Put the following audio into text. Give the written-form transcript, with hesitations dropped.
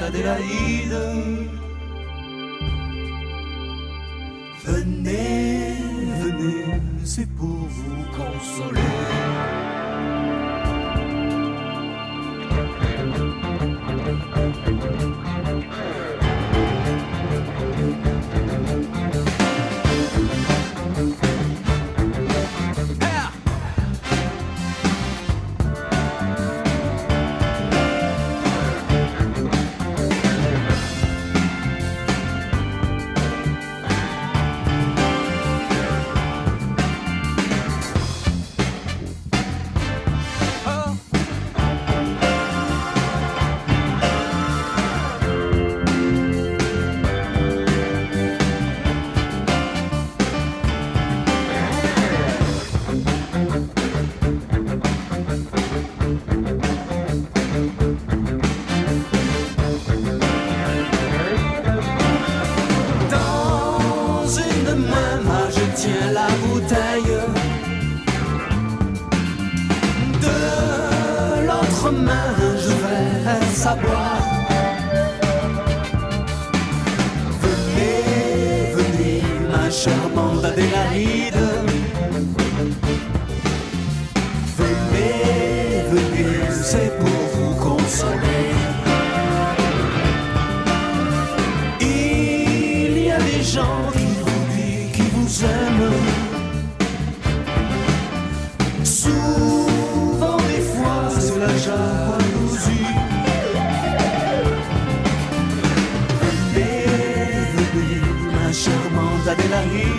Adélaïde. Venez, venez, c'est pour vous consoler. Tiens la bouteille, de l'autre main je vais à boire. Venez, venez, ma charmante Adélaïde. Venez, venez, c'est pour vous consoler. Il y a des gens qui vous aiment. Souvent des fois c'est la jalousie. Venez, venez, ma charmante Adélaïde.